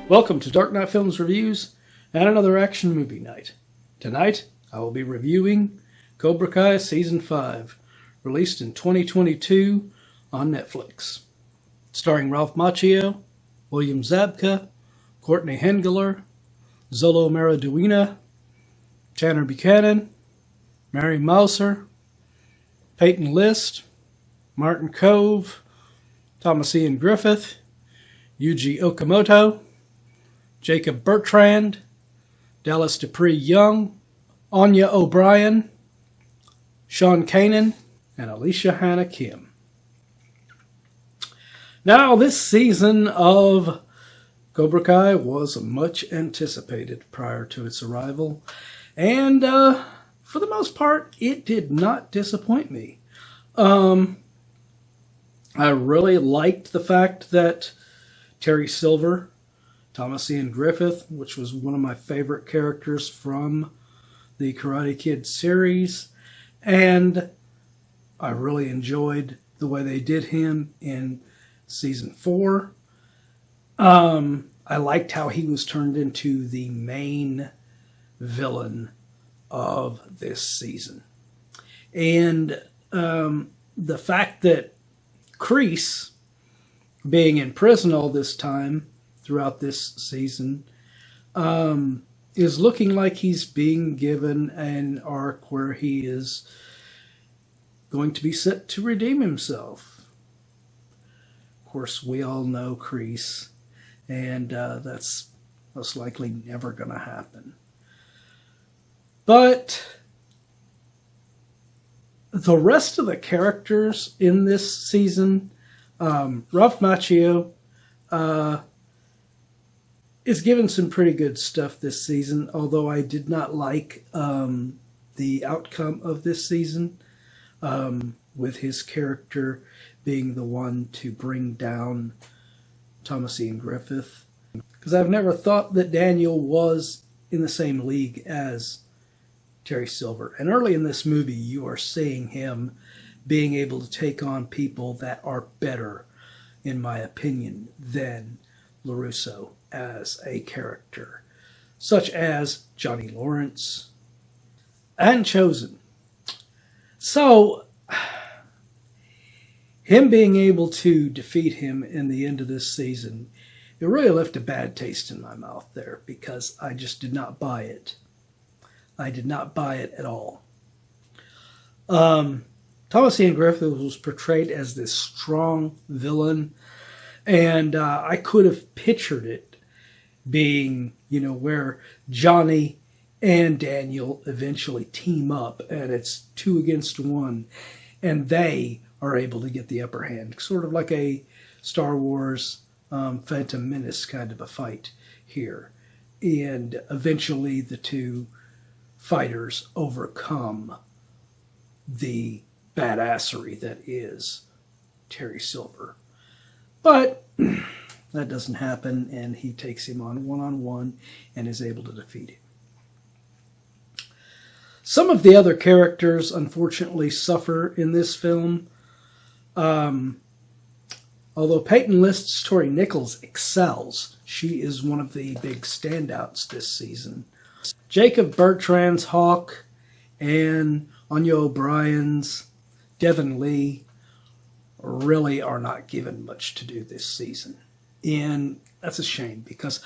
Welcome to Dark Knight Films Reviews and another action movie night. Tonight, I will be reviewing Cobra Kai Season 5, released in 2022 on Netflix. Starring Ralph Macchio, William Zabka, Courtney Henggeler, Xolo Meriduena, Tanner Buchanan, Mary Mouser, Payton List, Martin Kove, Thomas Ian Griffith, Yuji Okumoto, Jacob Bertrand, Dallas Dupree Young, Anya O'Brien, Sean Kanan, and Alicia Hannah Kim. Now, this season of Cobra Kai was much anticipated prior to its arrival, and for the most part, it did not disappoint me. I really liked the fact that Terry Silver, Thomas Ian Griffith, which was one of my favorite characters from the Karate Kid series, and I really enjoyed the way they did him in Season 4. I liked how he was turned into the main villain of this season. And the fact that Kreese, being in prison all this time throughout this season, is looking like he's being given an arc where he is going to be set to redeem himself. Of course, we all know Kreese, and that's most likely never going to happen. But the rest of the characters in this season, Ralph Macchio is given some pretty good stuff this season, although I did not like the outcome of this season, with his character being the one to bring down Thomas Ian Griffith. Because I've never thought that Daniel was in the same league as Terry Silver. And early in this movie, you are seeing him being able to take on people that are better, in my opinion, than LaRusso as a character, such as Johnny Lawrence and Chosen. So, him being able to defeat him in the end of this season, it really left a bad taste in my mouth there, because I just did not buy it. I did not buy it at all. Thomas Ian Griffith was portrayed as this strong villain, and I could have pictured it being, where Johnny and Daniel eventually team up, and it's 2 against 1, and they are able to get the upper hand, sort of like a Star Wars Phantom Menace kind of a fight here. And eventually the two fighters overcome the badassery that is Terry Silver. But that doesn't happen, and he takes him on one-on-one and is able to defeat him. Some of the other characters, unfortunately, suffer in this film. Although Payton List's Tori Nichols excels, she is one of the big standouts this season. Jacob Bertrand's Hawk and Anya O'Brien's Devin Lee really are not given much to do this season. And that's a shame, because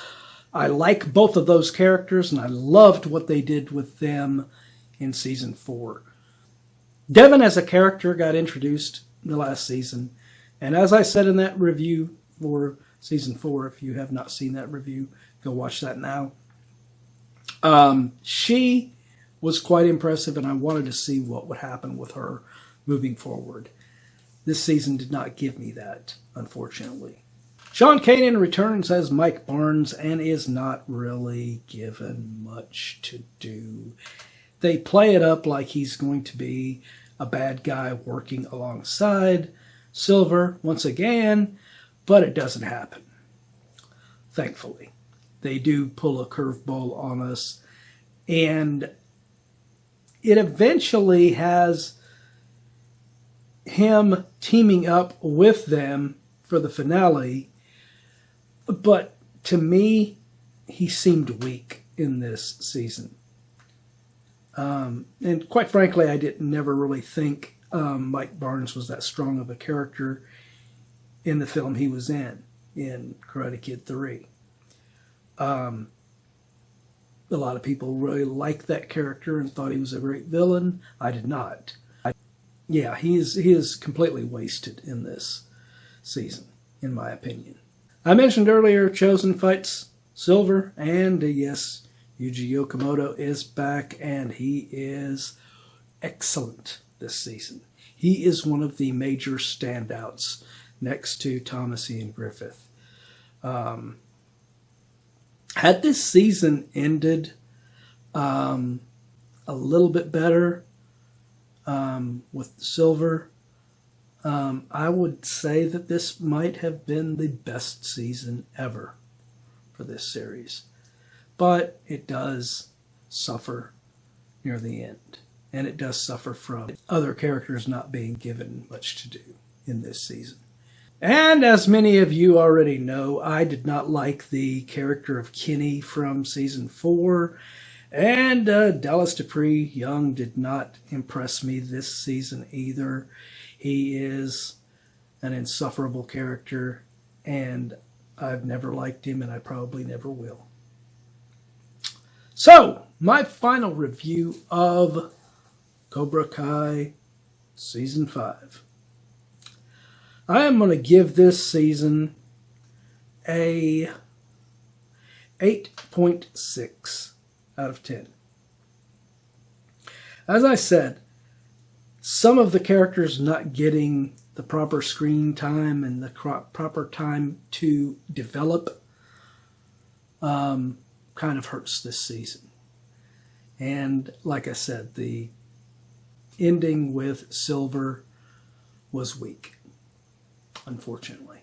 I like both of those characters, and I loved what they did with them in Season 4. Devin as a character got introduced in the last season, and as I said in that review for Season 4, if you have not seen that review, go watch that now. She was quite impressive, and I wanted to see what would happen with her moving forward. This season did not give me that, unfortunately. Sean Kanan returns as Mike Barnes and is not really given much to do. They play it up like he's going to be a bad guy working alongside Silver once again, but it doesn't happen. Thankfully. They do pull a curveball on us, and it eventually has him teaming up with them for the finale, but to me, he seemed weak in this season. And quite frankly, I never really think Mike Barnes was that strong of a character in the film he was in Karate Kid 3. A lot of people really liked that character and thought he was a great villain. I did not. Yeah, he is completely wasted in this season, in my opinion. I mentioned earlier, Chosen fights Silver, and yes, Yuji Okumoto is back, and he is excellent this season. He is one of the major standouts next to Thomasy and Griffith. Had this season ended a little bit better with Silver, I would say that this might have been the best season ever for this series. But it does suffer near the end. And it does suffer from other characters not being given much to do in this season. And as many of you already know, I did not like the character of Kenny from Season 4. And Dallas Dupree Young did not impress me this season either. He is an insufferable character, and I've never liked him, and I probably never will. So, my final review of Cobra Kai Season 5. I am going to give this season a 8.6 out of 10. As I said, some of the characters not getting the proper screen time and the proper time to develop kind of hurts this season. And like I said, the ending with Silver was weak, unfortunately.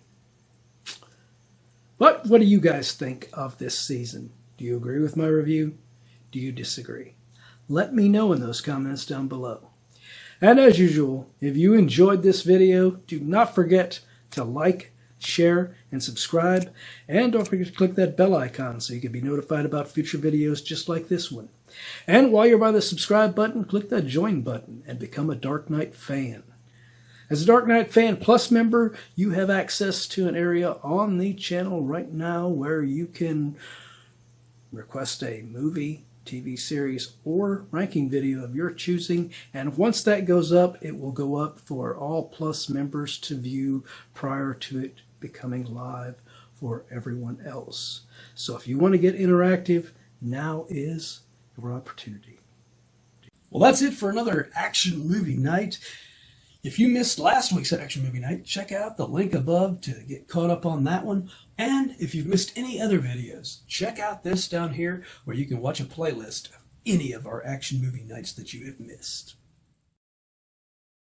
But what do you guys think of this season? Do you agree with my review? Do you disagree? Let me know in those comments down below. And as usual, if you enjoyed this video, do not forget to like, share, and subscribe. And don't forget to click that bell icon so you can be notified about future videos just like this one. And while you're by the subscribe button, click that join button and become a Dark Knight fan. As a Dark Knight Fan Plus member, you have access to an area on the channel right now where you can request a movie, TV series, or ranking video of your choosing. And once that goes up, it will go up for all Plus members to view prior to it becoming live for everyone else. So if you want to get interactive, now is your opportunity. Well, that's it for another action movie night. If you missed last week's action movie night, check out the link above to get caught up on that one. And if you've missed any other videos, check out this down here where you can watch a playlist of any of our action movie nights that you have missed.